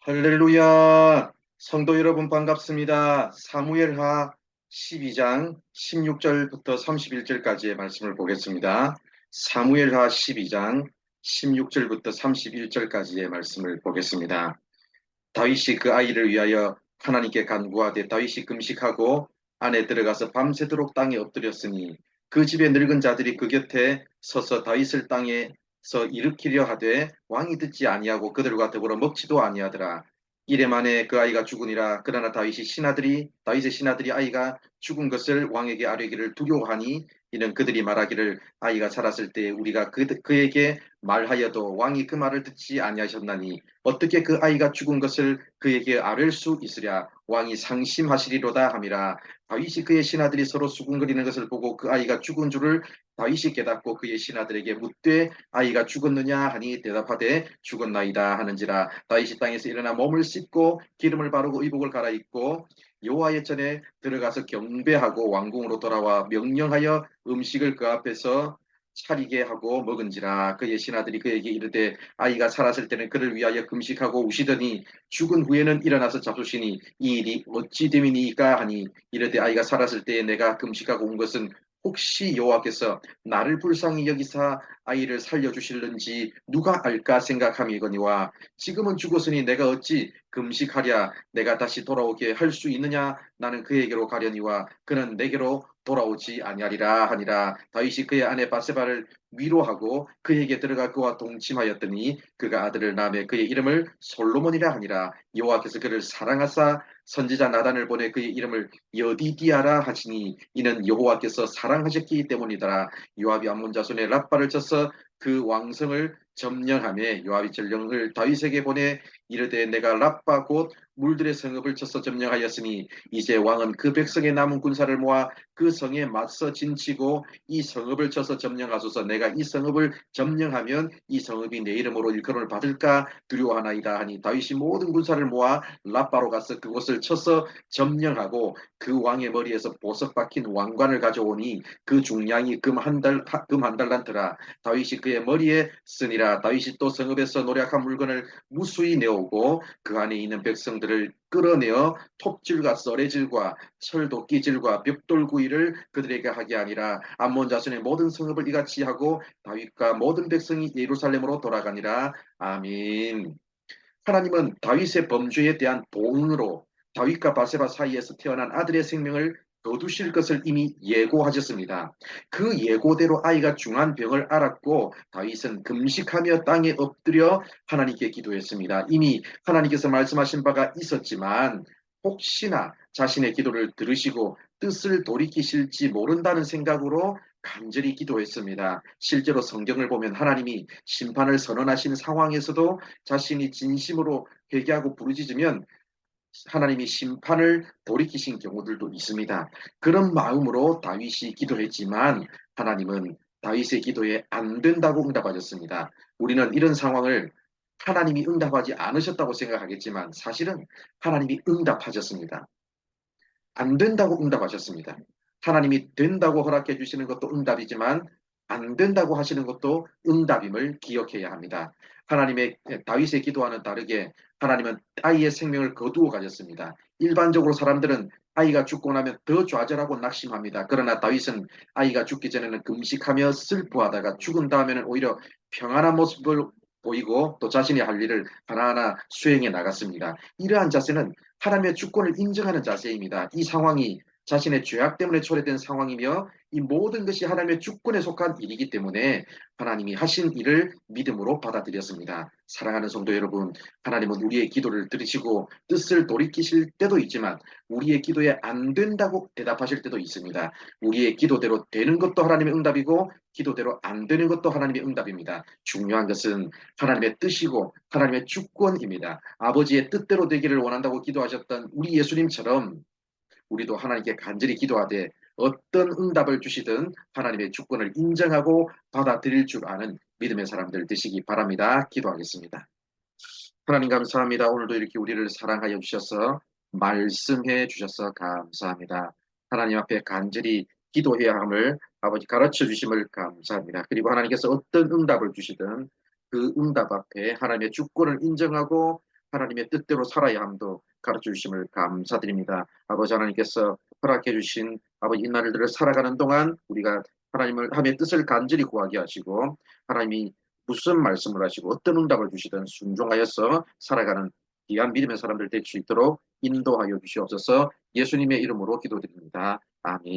할렐루야! 성도 여러분 반갑습니다. 사무엘하 12장 16절부터 31절까지의 말씀을 보겠습니다. 사무엘하 12장 16절부터 31절까지의 말씀을 보겠습니다. 다윗이 그 아이를 위하여 하나님께 간구하되 다윗이 금식하고 안에 들어가서 밤새도록 땅에 엎드렸으니 그 집의 늙은 자들이 그 곁에 서서 다윗을 땅에서 일으키려 하되 왕이 듣지 아니하고 그들과 더불어 먹지도 아니하더라. 이래 만에 그 아이가 죽으니라. 그러나 다윗의 신하들이 아이가 죽은 것을 왕에게 아뢰기를 두려워하니 이는 그들이 말하기를 아이가 살았을 때 우리가 그에게 말하여도 왕이 그 말을 듣지 아니하셨나니 어떻게 그 아이가 죽은 것을 그에게 아뢰 수 있으랴. 왕이 상심하시리로다 함이라. 다윗이 그의 신하들이 서로 수군거리는 것을 보고 그 아이가 죽은 줄을 다윗이 깨닫고 그의 신하들에게 묻되 아이가 죽었느냐 하니 대답하되 죽었나이다 하는지라. 다윗이 땅에서 일어나 몸을 씻고 기름을 바르고 의복을 갈아입고 여호와의 전에 들어가서 경배하고 왕궁으로 돌아와 명령하여 음식을 그 앞에서 차리게 하고 먹은지라. 그의 신하들이 그에게 이르되 아이가 살았을 때는 그를 위하여 금식하고 우시더니 죽은 후에는 일어나서 잡수시니 이 일이 어찌 됨이니까 하니 이르되 아이가 살았을 때에 내가 금식하고 온 것은 혹시 여호와께서 나를 불쌍히 여기사 아이를 살려주실는지 누가 알까 생각함이거니와 지금은 죽었으니 내가 어찌 금식하랴. 내가 다시 돌아오게 할 수 있느냐. 나는 그에게로 가려니와 그는 내게로 돌아오지 아니하리라 하니라. 다윗이 그의 아내 바세바를 위로하고 그에게 들어가 그와 동침하였더니 그가 아들을 낳으며 그의 이름을 솔로몬이라 하니라. 여호와께서 그를 사랑하사 선지자 나단을 보내 그의 이름을 여디디아라 하시니 이는 여호와께서 사랑하셨기 때문이더라. 요압이 암몬 자손의 랍바를 쳐서 그 왕성을 점령하며 요압이 전령을 다윗에게 보내 이르되 내가 랍바 곧 물들의 성읍을 쳐서 점령하였으니 이제 왕은 그 백성의 남은 군사를 모아 그 성에 맞서 진치고 이 성읍을 쳐서 점령하소서. 내가 이 성읍을 점령하면 이 성읍이 내 이름으로 일컬음을 받을까 두려워하나이다 하니 다윗이 모든 군사를 모아 랍바로 가서 그곳을 쳐서 점령하고 그 왕의 머리에서 보석 박힌 왕관을 가져오니 그 중량이 금 한 달란트라. 다윗이 그의 머리에 쓰니라. 다윗이 또 성읍에서 노략한 물건을 무수히 내오고 그 안에 있는 백성들을 끌어내어 톱질과 썰해질과 철도끼질과 벽돌구이를 그들에게 하게 하니라. 암몬 자손의 모든 성읍을 이같이 하고 다윗과 모든 백성이 예루살렘으로 돌아가니라. 아멘. 하나님은 다윗의 범죄에 대한 보응으로 다윗과 바세바 사이에서 태어난 아들의 생명을 거두실 것을 이미 예고하셨습니다. 그 예고대로 아이가 중한 병을 알았고 다윗은 금식하며 땅에 엎드려 하나님께 기도했습니다. 이미 하나님께서 말씀하신 바가 있었지만 혹시나 자신의 기도를 들으시고 뜻을 돌이키실지 모른다는 생각으로 간절히 기도했습니다. 실제로 성경을 보면 하나님이 심판을 선언하신 상황에서도 자신이 진심으로 회개하고 부르짖으면 하나님이 심판을 돌이키신 경우들도 있습니다. 그런 마음으로 다윗이 기도했지만 하나님은 다윗의 기도에 안 된다고 응답하셨습니다. 우리는 이런 상황을 하나님이 응답하지 않으셨다고 생각하겠지만 사실은 하나님이 응답하셨습니다. 안 된다고 응답하셨습니다. 하나님이 된다고 허락해 주시는 것도 응답이지만 안 된다고 하시는 것도 응답임을 기억해야 합니다. 하나님의 다윗의 기도와는 다르게 하나님은 아이의 생명을 거두어 가졌습니다. 일반적으로 사람들은 아이가 죽고 나면 더 좌절하고 낙심합니다. 그러나 다윗은 아이가 죽기 전에는 금식하며 슬퍼하다가 죽은 다음에는 오히려 평안한 모습을 보이고 또 자신이 할 일을 하나하나 수행해 나갔습니다. 이러한 자세는 하나님의 주권을 인정하는 자세입니다. 이 상황이 자신의 죄악 때문에 초래된 상황이며 이 모든 것이 하나님의 주권에 속한 일이기 때문에 하나님이 하신 일을 믿음으로 받아들였습니다. 사랑하는 성도 여러분, 하나님은 우리의 기도를 들으시고 뜻을 돌이키실 때도 있지만 우리의 기도에 안 된다고 대답하실 때도 있습니다. 우리의 기도대로 되는 것도 하나님의 응답이고 기도대로 안 되는 것도 하나님의 응답입니다. 중요한 것은 하나님의 뜻이고 하나님의 주권입니다. 아버지의 뜻대로 되기를 원한다고 기도하셨던 우리 예수님처럼 우리도 하나님께 간절히 기도하되 어떤 응답을 주시든 하나님의 주권을 인정하고 받아들일 줄 아는 믿음의 사람들 되시기 바랍니다. 기도하겠습니다. 하나님 감사합니다. 오늘도 이렇게 우리를 사랑하여 주셔서 말씀해 주셔서 감사합니다. 하나님 앞에 간절히 기도해야 함을 아버지 가르쳐 주심을 감사합니다. 그리고 하나님께서 어떤 응답을 주시든 그 응답 앞에 하나님의 주권을 인정하고 하나님의 뜻대로 살아야 함도 가르쳐 주심을 감사드립니다. 아버지 하나님께서 허락해 주신 아버지 이 날들을 살아가는 동안 우리가 하나님의 뜻을 간절히 구하게 하시고 하나님이 무슨 말씀을 하시고 어떤 응답을 주시든 순종하여서 살아가는 귀한 믿음의 사람들 될 수 있도록 인도하여 주시옵소서. 예수님의 이름으로 기도드립니다. 아멘.